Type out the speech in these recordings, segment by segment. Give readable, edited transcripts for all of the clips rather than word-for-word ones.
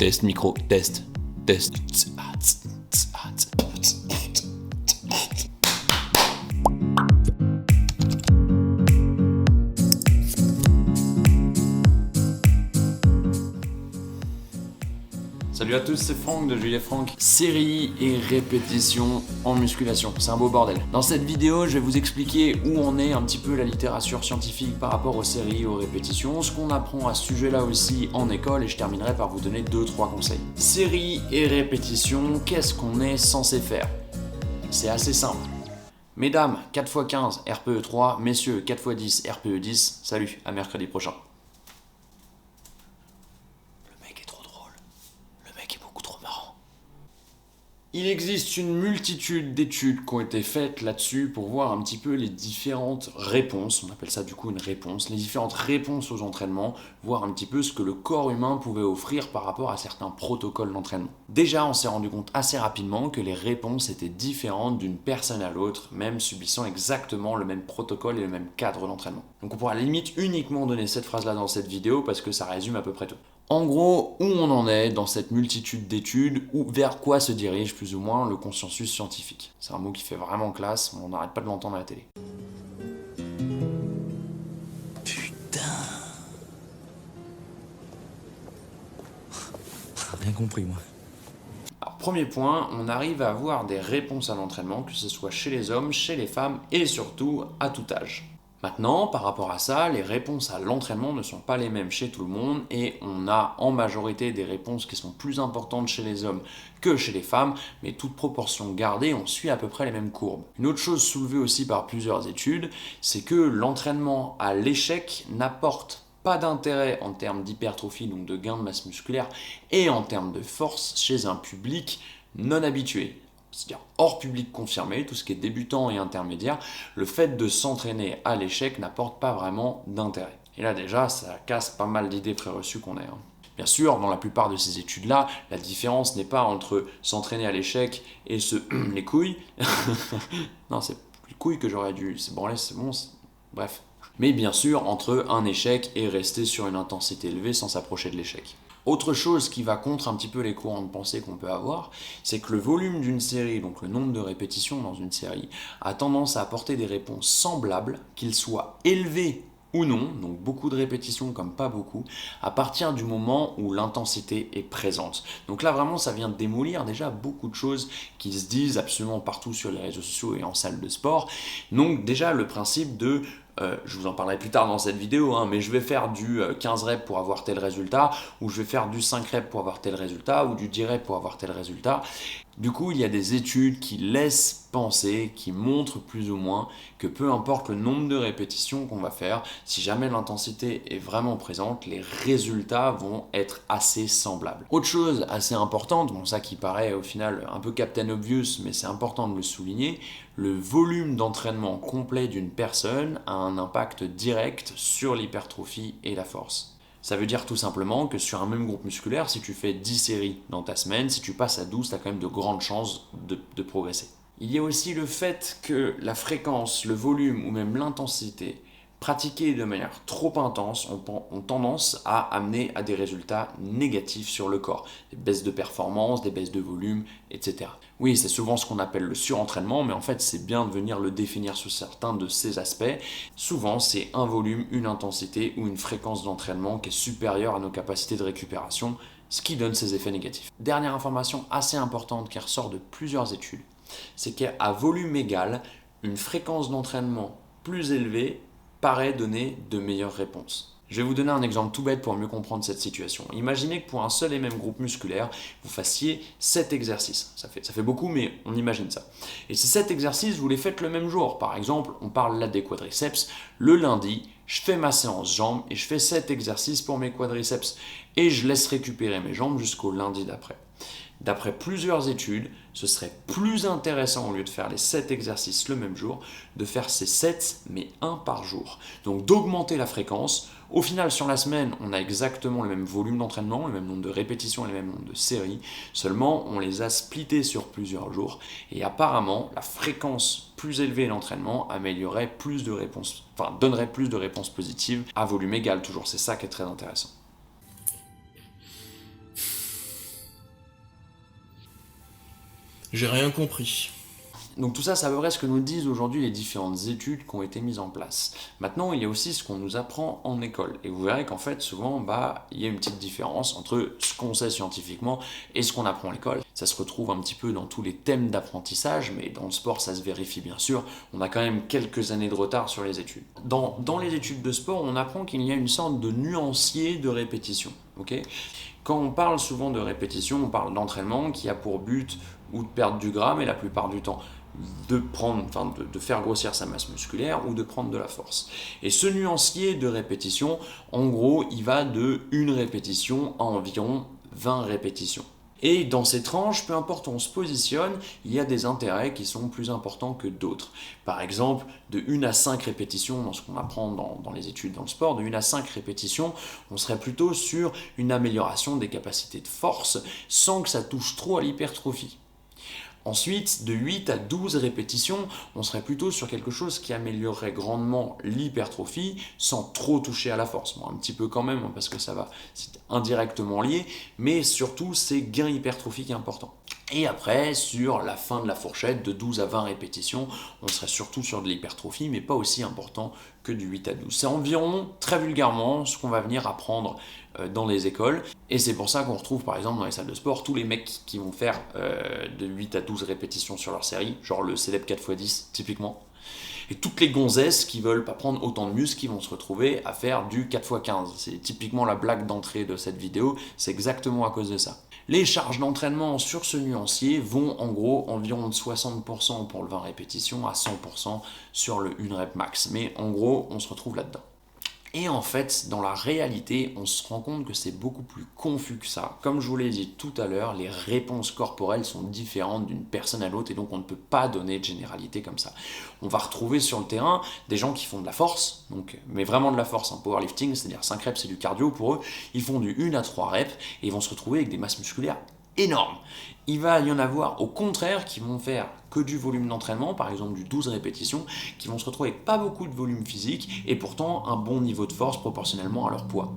Test micro, test. Salut à tous, c'est Franck de Jules et Franck. Série et répétition en musculation, c'est un beau bordel. Dans cette vidéo, je vais vous expliquer où en est un petit peu la littérature scientifique par rapport aux séries et aux répétitions, ce qu'on apprend à ce sujet-là aussi en école, et je terminerai par vous donner 2-3 conseils. Série et répétition, qu'est-ce qu'on est censé faire? C'est assez simple. Mesdames, 4x15, RPE3, messieurs, 4x10, RPE10, salut, à mercredi prochain. Il existe une multitude d'études qui ont été faites là-dessus pour voir un petit peu les différentes réponses, on appelle ça du coup une réponse, les différentes réponses aux entraînements, voir un petit peu ce que le corps humain pouvait offrir par rapport à certains protocoles d'entraînement. Déjà, on s'est rendu compte assez rapidement que les réponses étaient différentes d'une personne à l'autre, même subissant exactement le même protocole et le même cadre d'entraînement. Donc on pourra à la limite uniquement donner cette phrase-là dans cette vidéo parce que ça résume à peu près tout. En gros, où on en est dans cette multitude d'études, ou vers quoi se dirige plus ou moins le consensus scientifique. C'est un mot qui fait vraiment classe, on n'arrête pas de l'entendre à la télé. Putain. Rien compris, moi. Alors, premier point, on arrive à avoir des réponses à l'entraînement, que ce soit chez les hommes, chez les femmes, et surtout à tout âge. Maintenant, par rapport à ça, les réponses à l'entraînement ne sont pas les mêmes chez tout le monde et on a en majorité des réponses qui sont plus importantes chez les hommes que chez les femmes, mais toute proportion gardée, on suit à peu près les mêmes courbes. Une autre chose soulevée aussi par plusieurs études, c'est que l'entraînement à l'échec n'apporte pas d'intérêt en termes d'hypertrophie, donc de gain de masse musculaire, et en termes de force chez un public non habitué. C'est-à-dire hors public confirmé, tout ce qui est débutant et intermédiaire, le fait de s'entraîner à l'échec n'apporte pas vraiment d'intérêt. Et là déjà, ça casse pas mal d'idées préreçues qu'on a. Bien sûr, dans la plupart de ces études-là, la différence n'est pas entre s'entraîner à l'échec et les couilles. Non, c'est les couilles que j'aurais dû... C'est bon, c'est bon, bref. Mais bien sûr, entre un échec et rester sur une intensité élevée sans s'approcher de l'échec. Autre chose qui va contre un petit peu les courants de pensée qu'on peut avoir, c'est que le volume d'une série, donc le nombre de répétitions dans une série, a tendance à apporter des réponses semblables, qu'ils soient élevés ou non, donc beaucoup de répétitions comme pas beaucoup, à partir du moment où l'intensité est présente. Donc là vraiment ça vient démolir déjà beaucoup de choses qui se disent absolument partout sur les réseaux sociaux et en salle de sport. Donc déjà le principe de je vous en parlerai plus tard dans cette vidéo, mais je vais faire du 15 reps pour avoir tel résultat, ou je vais faire du 5 reps pour avoir tel résultat, ou du 10 reps pour avoir tel résultat. Du coup, il y a des études qui laissent penser, qui montrent plus ou moins que peu importe le nombre de répétitions qu'on va faire, si jamais l'intensité est vraiment présente, les résultats vont être assez semblables. Autre chose assez importante, bon ça qui paraît au final un peu Captain Obvious, mais c'est important de le souligner, le volume d'entraînement complet d'une personne a un impact direct sur l'hypertrophie et la force. Ça veut dire tout simplement que sur un même groupe musculaire, si tu fais 10 séries dans ta semaine, si tu passes à 12, tu as quand même de grandes chances de progresser. Il y a aussi le fait que la fréquence, le volume ou même l'intensité pratiquées de manière trop intense ont tendance à amener à des résultats négatifs sur le corps. Des baisses de performance, des baisses de volume, etc. Oui, c'est souvent ce qu'on appelle le surentraînement, mais en fait c'est bien de venir le définir sous certains de ces aspects. Souvent c'est un volume, une intensité ou une fréquence d'entraînement qui est supérieure à nos capacités de récupération, ce qui donne ces effets négatifs. Dernière information assez importante qui ressort de plusieurs études, c'est qu'à volume égal, une fréquence d'entraînement plus élevée paraît donner de meilleures réponses. Je vais vous donner un exemple tout bête pour mieux comprendre cette situation. Imaginez que pour un seul et même groupe musculaire, vous fassiez 7 exercices. Ça fait beaucoup, mais on imagine ça. Et ces 7 exercices, vous les faites le même jour. Par exemple, on parle là des quadriceps. Le lundi, je fais ma séance jambes et je fais 7 exercices pour mes quadriceps. Et je laisse récupérer mes jambes jusqu'au lundi d'après. D'après plusieurs études, ce serait plus intéressant, au lieu de faire les 7 exercices le même jour, de faire ces 7, mais 1 par jour. Donc d'augmenter la fréquence. Au final, sur la semaine, on a exactement le même volume d'entraînement, le même nombre de répétitions et le même nombre de séries. Seulement, on les a splittés sur plusieurs jours. Et apparemment, la fréquence plus élevée d'entraînement améliorerait plus de réponses, donnerait plus de réponses positives à volume égal toujours. C'est ça qui est très intéressant. J'ai rien compris. Donc tout ça, c'est à peu près ce que nous disent aujourd'hui les différentes études qui ont été mises en place. Maintenant, il y a aussi ce qu'on nous apprend en école. Et vous verrez qu'en fait, souvent, il y a une petite différence entre ce qu'on sait scientifiquement et ce qu'on apprend à l'école. Ça se retrouve un petit peu dans tous les thèmes d'apprentissage, mais dans le sport, ça se vérifie bien sûr. On a quand même quelques années de retard sur les études. Dans les études de sport, on apprend qu'il y a une sorte de nuancier de répétition. Ok ? Quand on parle souvent de répétition, on parle d'entraînement qui a pour but ou de perdre du gras, mais la plupart du temps, de faire grossir sa masse musculaire ou de prendre de la force. Et ce nuancier de répétition, en gros, il va de 1 répétition à environ 20 répétitions. Et dans ces tranches, peu importe où on se positionne, il y a des intérêts qui sont plus importants que d'autres. Par exemple, de 1 à 5 répétitions, dans ce qu'on apprend dans les études dans le sport, de 1 à 5 répétitions, on serait plutôt sur une amélioration des capacités de force sans que ça touche trop à l'hypertrophie. Ensuite, de 8 à 12 répétitions, on serait plutôt sur quelque chose qui améliorerait grandement l'hypertrophie sans trop toucher à la force. Bon, un petit peu quand même, parce que c'est indirectement lié, mais surtout c'est gain hypertrophique important. Et après, sur la fin de la fourchette, de 12 à 20 répétitions, on serait surtout sur de l'hypertrophie, mais pas aussi important que du 8 à 12. C'est environ, très vulgairement, ce qu'on va venir apprendre dans les écoles. Et c'est pour ça qu'on retrouve, par exemple, dans les salles de sport, tous les mecs qui vont faire de 8 à 12 répétitions sur leur série, genre le célèbre 4x10, typiquement. Et toutes les gonzesses qui veulent pas prendre autant de muscles, qui vont se retrouver à faire du 4x15. C'est typiquement la blague d'entrée de cette vidéo, c'est exactement à cause de ça. Les charges d'entraînement sur ce nuancier vont en gros environ de 60% pour le 20 répétitions à 100% sur le 1 rep max. Mais en gros, on se retrouve là-dedans. Et en fait, dans la réalité, on se rend compte que c'est beaucoup plus confus que ça. Comme je vous l'ai dit tout à l'heure, les réponses corporelles sont différentes d'une personne à l'autre et donc on ne peut pas donner de généralité comme ça. On va retrouver sur le terrain des gens qui font de la force, mais vraiment de la force en powerlifting, c'est-à-dire 5 reps c'est du cardio pour eux, ils font du 1 à 3 reps et ils vont se retrouver avec des masses musculaires énormes. Il va y en avoir au contraire qui vont faire que du volume d'entraînement, par exemple du 12 répétitions, qui vont se retrouver avec pas beaucoup de volume physique et pourtant un bon niveau de force proportionnellement à leur poids.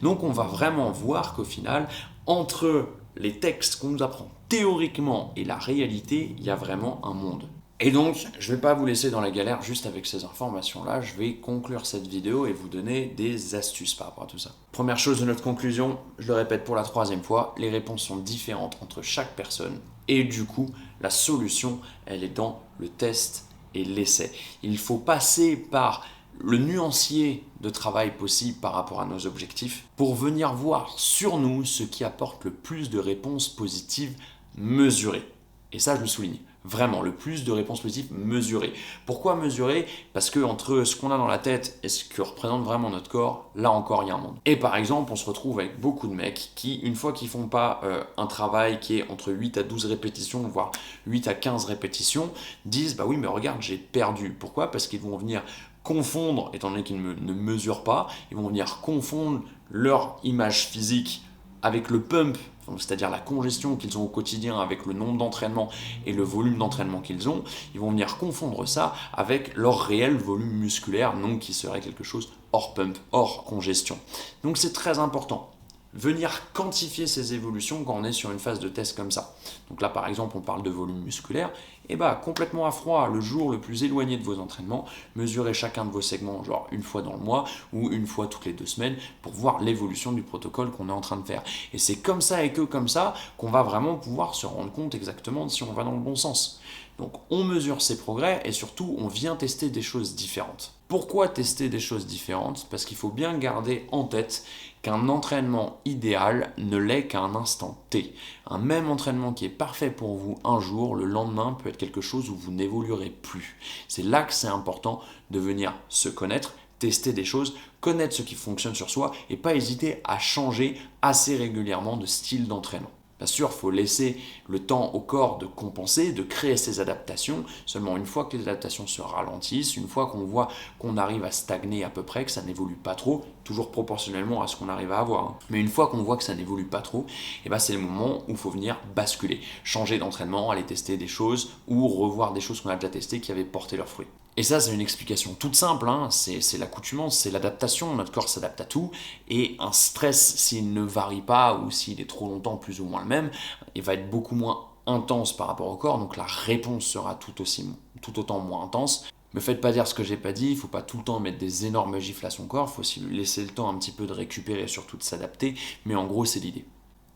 Donc on va vraiment voir qu'au final, entre les textes qu'on nous apprend théoriquement et la réalité, il y a vraiment un monde. Et donc, je ne vais pas vous laisser dans la galère juste avec ces informations-là, je vais conclure cette vidéo et vous donner des astuces par rapport à tout ça. Première chose de notre conclusion, je le répète pour la 3e fois, les réponses sont différentes entre chaque personne et du coup, la solution, elle est dans le test et l'essai. Il faut passer par le nuancier de travail possible par rapport à nos objectifs pour venir voir sur nous ce qui apporte le plus de réponses positives mesurées. Et ça, je le souligne. Vraiment, le plus de réponses positives mesurées. Pourquoi mesurer ? Parce que entre ce qu'on a dans la tête et ce que représente vraiment notre corps, là encore, il y a un monde. Et par exemple, on se retrouve avec beaucoup de mecs qui, une fois qu'ils font pas un travail qui est entre 8 à 12 répétitions, voire 8 à 15 répétitions, disent « Bah oui, mais regarde, j'ai perdu. » Pourquoi ? Parce qu'ils vont venir confondre, étant donné qu'ils ne mesurent pas, ils vont venir confondre leur image physique avec le pump, c'est-à-dire la congestion qu'ils ont au quotidien avec le nombre d'entraînements et le volume d'entraînement qu'ils ont, ils vont venir confondre ça avec leur réel volume musculaire, donc qui serait quelque chose hors pump, hors congestion. Donc c'est très important. Venir quantifier ces évolutions quand on est sur une phase de test comme ça. Donc là par exemple on parle de volume musculaire, et complètement à froid, le jour le plus éloigné de vos entraînements, mesurez chacun de vos segments genre une fois dans le mois ou une fois toutes les 2 semaines pour voir l'évolution du protocole qu'on est en train de faire. Et c'est comme ça et que comme ça qu'on va vraiment pouvoir se rendre compte exactement si on va dans le bon sens. Donc on mesure ses progrès et surtout on vient tester des choses différentes. Pourquoi tester des choses différentes ? Parce qu'il faut bien garder en tête qu'un entraînement idéal ne l'est qu'à un instant T. Un même entraînement qui est parfait pour vous un jour, le lendemain peut être quelque chose où vous n'évoluerez plus. C'est là que c'est important de venir se connaître, tester des choses, connaître ce qui fonctionne sur soi et pas hésiter à changer assez régulièrement de style d'entraînement. Bien sûr, il faut laisser le temps au corps de compenser, de créer ses adaptations. Seulement une fois que les adaptations se ralentissent, une fois qu'on voit qu'on arrive à stagner à peu près, que ça n'évolue pas trop, toujours proportionnellement à ce qu'on arrive à avoir. Mais une fois qu'on voit que ça n'évolue pas trop, c'est le moment où il faut venir basculer, changer d'entraînement, aller tester des choses ou revoir des choses qu'on a déjà testées qui avaient porté leurs fruits. Et ça, c'est une explication toute simple, c'est l'accoutumance, c'est l'adaptation, notre corps s'adapte à tout, et un stress, s'il ne varie pas ou s'il est trop longtemps plus ou moins le même, il va être beaucoup moins intense par rapport au corps, donc la réponse sera tout autant moins intense. Me faites pas dire ce que j'ai pas dit, il faut pas tout le temps mettre des énormes gifles à son corps, il faut aussi lui laisser le temps un petit peu de récupérer et surtout de s'adapter, mais en gros c'est l'idée.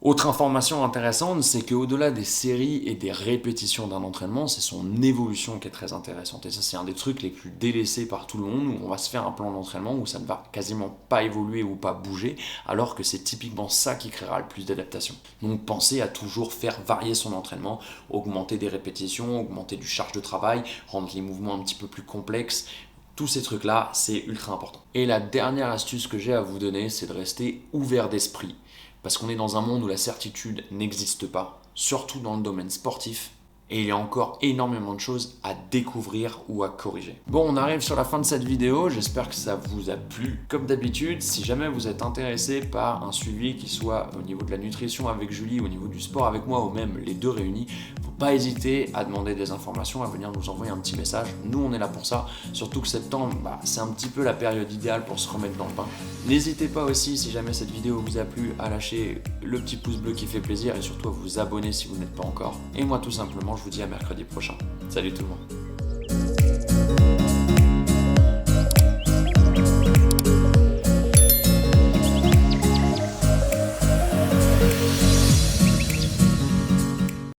Autre information intéressante, c'est qu'au-delà des séries et des répétitions d'un entraînement, c'est son évolution qui est très intéressante. Et ça, c'est un des trucs les plus délaissés par tout le monde, où on va se faire un plan d'entraînement où ça ne va quasiment pas évoluer ou pas bouger, alors que c'est typiquement ça qui créera le plus d'adaptation. Donc pensez à toujours faire varier son entraînement, augmenter des répétitions, augmenter du charge de travail, rendre les mouvements un petit peu plus complexes. Tous ces trucs-là, c'est ultra important. Et la dernière astuce que j'ai à vous donner, c'est de rester ouvert d'esprit. Parce qu'on est dans un monde où la certitude n'existe pas, surtout dans le domaine sportif, et il y a encore énormément de choses à découvrir ou à corriger. Bon, on arrive sur la fin de cette vidéo, j'espère que ça vous a plu. Comme d'habitude, si jamais vous êtes intéressé par un suivi qui soit au niveau de la nutrition avec Julie, au niveau du sport avec moi, ou même les deux réunis, faut pas hésiter à demander des informations, à venir nous envoyer un petit message. Nous, on est là pour ça, surtout que septembre, c'est un petit peu la période idéale pour se remettre dans le bain. N'hésitez pas aussi, si jamais cette vidéo vous a plu, à lâcher le petit pouce bleu qui fait plaisir et surtout à vous abonner si vous n'êtes pas encore. Et moi, tout simplement, je vous dis à mercredi prochain. Salut tout le monde.